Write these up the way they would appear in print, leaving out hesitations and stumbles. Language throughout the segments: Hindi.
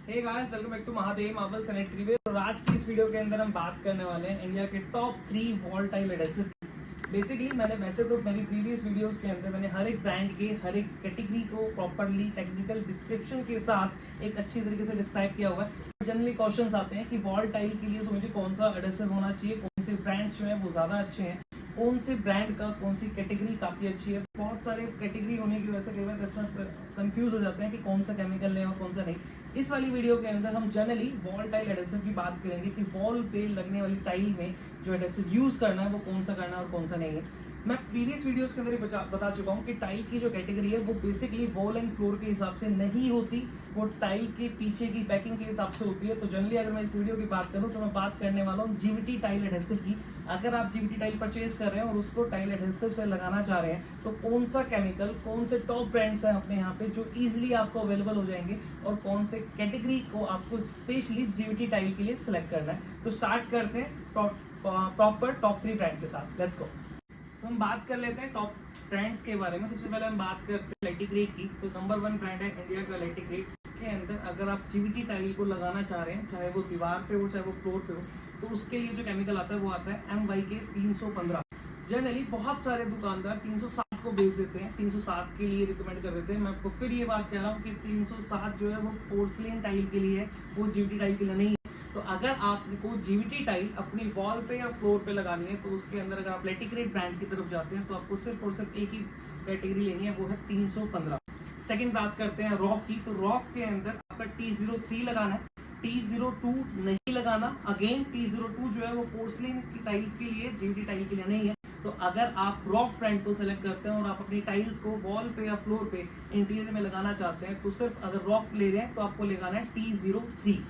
Hey guys, welcome back to Mahadev marble sanitary ware. और आज की इस वीडियो के अंदर हम बात करने वाले हैं इंडिया के top 3 wall tile adhesive. Basically मैंने वैसे तो मेरी प्रीवियस वीडियोस के अंदर मैंने हर एक ब्रांड के हर एक कैटेगरी को प्रॉपरली टेक्निकल डिस्क्रिप्शन के साथ एक अच्छी तरीके से डिस्क्राइब किया हुआ है। जनरली क्वेश्चंस आते हैं कि वॉल टाइल के लिए मुझे कौन सा एडेसिव होना चाहिए, कौन से ब्रांड्स जो है वो ज़्यादा अच्छे हैं, कौन से ब्रांड का कौन सी कैटेगरी काफ़ी अच्छी है। बहुत सारे कैटेगरी होने की वजह से कई बार कस्टमर्स कंफ्यूज हो जाते हैं कि कौन सा केमिकल लें और कौन सा नहीं। इस वाली वीडियो के अंदर हम जनरली वॉल टाइल एडेसिव की बात करेंगे कि वॉल पे लगने वाली टाइल में जो एडेसिव यूज करना है वो कौन सा करना है और कौन सा नहीं है। मैं प्रीवियस वीडियोस के अंदर ही बता चुका हूँ कि टाइल की जो कैटेगरी है वो बेसिकली वॉल एंड फ्लोर के हिसाब से नहीं होती, वो टाइल के पीछे की पैकिंग के हिसाब से होती है। तो जनरली अगर मैं इस वीडियो की बात करूँ तो मैं बात करने वाला हूँ जीवीटी टाइल एडहेसिव की। अगर आप जीवीटी टाइल परचेज कर रहे हैं और उसको टाइल एडहेसिव से लगाना चाह रहे हैं तो कौन सा केमिकल, कौन से टॉप ब्रांड्स हैं अपने यहाँ पे जो इजिली आपको अवेलेबल हो जाएंगे और कौन से कैटेगरी को आपको स्पेशली जीवीटी टाइल के लिए सिलेक्ट करना है। तो स्टार्ट करते हैं प्रॉपर टॉप 3 ब्रांड के साथ। Let's go. तो हम बात कर लेते हैं टॉप ब्रांड्स के बारे में। सबसे पहले हम बात करते हैं लेटिग्रेट की। तो नंबर 1 ब्रांड है इंडिया का लेटिग्रेट। इसके अंदर अगर आप जीवीटी टाइल को लगाना चाह रहे हैं, चाहे वो दीवार पे हो चाहे वो फ्लोर पे हो, तो उसके लिए जो केमिकल आता है वो आता है MYK 315। जनरली बहुत सारे दुकानदार 307 को बेच देते हैं, 307 के लिए रिकमेंड कर देते हैं। मैं आपको फिर ये बात कह रहा हूँ कि 307 जो है वो पोर्सलिन टाइल के लिए है, वो जीवीटी टाइल के लिए नहीं है। तो अगर आपको जीवीटी टाइल अपनी वॉल पे या फ्लोर पे लगानी है तो उसके अंदर अगर आप लेटिग्रेट ब्रांड की तरफ जाते हैं तो आपको सिर्फ और सिर्फ एक ही कैटेगरी लेनी है, वो है 315। सेकंड बात करते हैं रॉफ की। तो रॉफ के अंदर आपका T03 लगाना है, T02 नहीं लगाना। अगेन T02 जो है वो पोर्सलिन की टाइल्स के लिए, जीवीटी टाइल के लिए नहीं है। तो अगर आप रॉफ ब्रांड को सेलेक्ट करते हैं और आप अपनी टाइल्स को वॉल पे या फ्लोर पे इंटीरियर में लगाना चाहते हैं तो सिर्फ अगर रॉफ ले रहे हैं तो आपको लगाना है T03।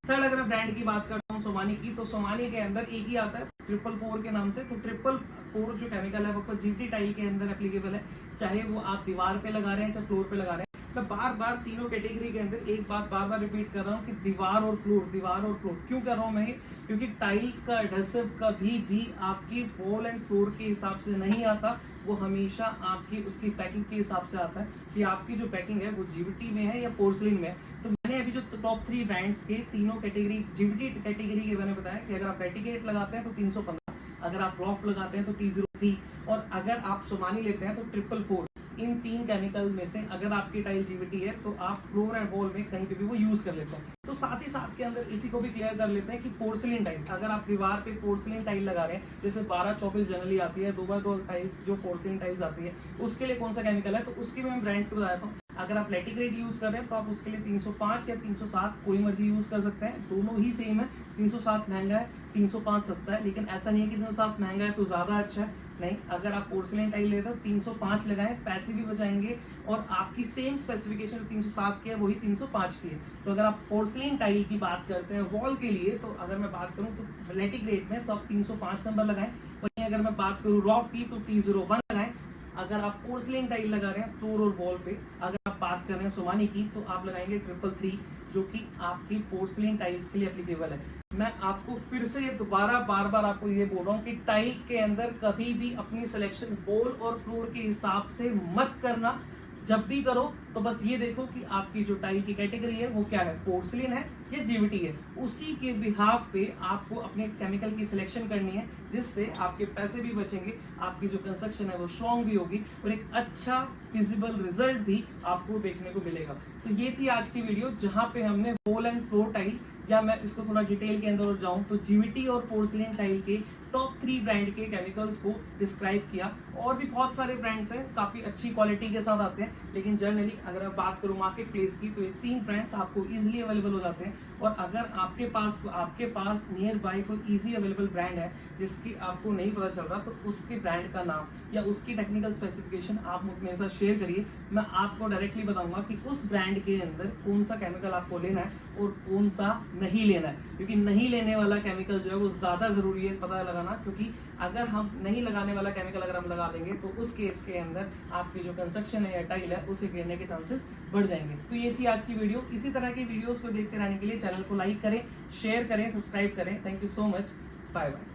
थर्ड अगर मैं ब्रांड की बात करता हूँ सोमानी की, तो सोमानी के अंदर एक ही आता है 444 के नाम से। तो 444 जो केमिकल है वो जीवीटी टाइल के अंदर एप्लीकेबल है, चाहे वो आप दीवार पे लगा रहे हैं चाहे फ्लोर पे लगा रहे हैं। मैं बार बार तीनों कैटेगरी के अंदर एक बात बार बार रिपीट कर रहा हूँ कि दीवार और फ्लोर, दीवार और फ्लोर क्यों कर रहा हूँ मैं ये, क्योंकि टाइल्स का एडहेसिव कभी भी आपकी वॉल एंड फ्लोर के हिसाब से नहीं आता, वो हमेशा आपकी उसकी पैकिंग के हिसाब से आता है कि आपकी जो पैकिंग है वो जीवीटी में है या पोर्सलिन में है। तो मैंने अभी जो टॉप 3 ब्रांड्स के तीनों कैटेगरी जीवीटी कैटेगरी के मैंने बताया कि अगर आप लेटिग्रेट लगाते हैं तो 315, अगर आप रॉफ लगाते हैं तो T03 और अगर आप सोमानी लेते हैं तो 444। इन 3 केमिकल में से अगर आपकी टाइल जीवीटी है तो आप फ्लोर एंड वॉल में कहीं पे भी वो यूज कर लेते हैं। तो साथ ही साथ के अंदर इसी को भी क्लियर कर लेते हैं कि पोर्सलिन टाइल, अगर आप दीवार पे पोर्सलिन टाइल लगा रहे हैं, जैसे 12-24 जनरली आती है 2x2 टाइल्स जो पोर्सलिन टाइल्स आती है, उसके लिए कौन सा केमिकल है तो उसके मैं ब्रांड्स को बताता हूँ। अगर आप लेटिग्रेट यूज कर रहे हैं तो आप उसके लिए 305 या 307 कोई मर्जी यूज कर सकते हैं, दोनों ही सेम है। 307 महंगा है, 305 सस्ता है, लेकिन ऐसा नहीं है कि 307 महंगा है तो ज्यादा अच्छा है, नहीं। अगर आप पोर्सलिन टाइल लेते हो 305 लगाएं, पैसे भी बचाएंगे और आपकी सेम स्पेसिफिकेशन 307 की है वही 305 की है। तो अगर आप पोर्सलिन टाइल की बात करते हैं वॉल के लिए, तो अगर मैं बात करूं तो लेटिग्रेट में तो आप 305 नंबर लगाएं। वहीं अगर मैं बात करूं रॉफ की तो T01 लगाएं। अगर आप पोर्सलिन टाइल लगा रहे हैं फ्लोर और वॉल पे, अगर आप बात कर रहे हैं सोमानी की तो आप लगाएंगे 333 जो कि आपकी पोर्सलिन टाइल्स के लिए एप्लीकेबल है। मैं आपको फिर से दोबारा बार बार आपको ये बोल रहा हूँ कि टाइल्स के अंदर कभी भी अपनी सिलेक्शन वॉल और फ्लोर के हिसाब से मत करना। जब भी करो तो बस ये देखो कि आपकी जो टाइल की कैटेगरी है वो क्या है, पोर्सलिन है या जीवीटी है। उसी के बिहाफ पे आपको अपने केमिकल की सिलेक्शन करनी है, जिससे आपके पैसे भी बचेंगे, आपकी जो कंस्ट्रक्शन है वो स्ट्रॉन्ग भी होगी और एक अच्छा फिजिबल रिजल्ट भी आपको देखने को मिलेगा। तो ये थी आज की वीडियो जहाँ पे हमने वॉल एंड फ्लोर टाइल, या मैं इसको थोड़ा डिटेल के अंदर जाऊं तो जीवीटी और पोर्सलिन टाइल के टॉप 3 ब्रांड के केमिकल्स को डिस्क्राइब किया। और भी बहुत सारे ब्रांड्स हैं, काफी अच्छी क्वालिटी के साथ आते हैं, लेकिन जनरली अगर मैं बात करूं मार्केट प्लेस की तो ये 3 ब्रांड्स आपको इजीली अवेलेबल हो जाते हैं। और अगर आपके पास नियर बाय कोई इजी अवेलेबल ब्रांड है जिसकी आपको नहीं पता चल रहा, तो उसके ब्रांड का नाम या उसकी टेक्निकल स्पेसिफिकेशन आप मेरे साथ शेयर करिए। मैं आपको डायरेक्टली बताऊंगा कि उस ब्रांड के अंदर कौन सा केमिकल आपको लेना है और कौन सा नहीं लेना है, क्योंकि नहीं लेने वाला केमिकल जो है वो ज्यादा जरूरी है पता लगाना। क्योंकि अगर हम नहीं लगाने वाला केमिकल अगर हम लगा देंगे तो उस केस के अंदर आपकी जो कंस्ट्रक्शन है या टाइल है उसे गिरने के चांसेस बढ़ जाएंगे। तो ये थी आज की वीडियो। इसी तरह की वीडियोस को देखते रहने के लिए चैनल को लाइक करें, शेयर करें, सब्सक्राइब करें। Thank you so much, bye bye.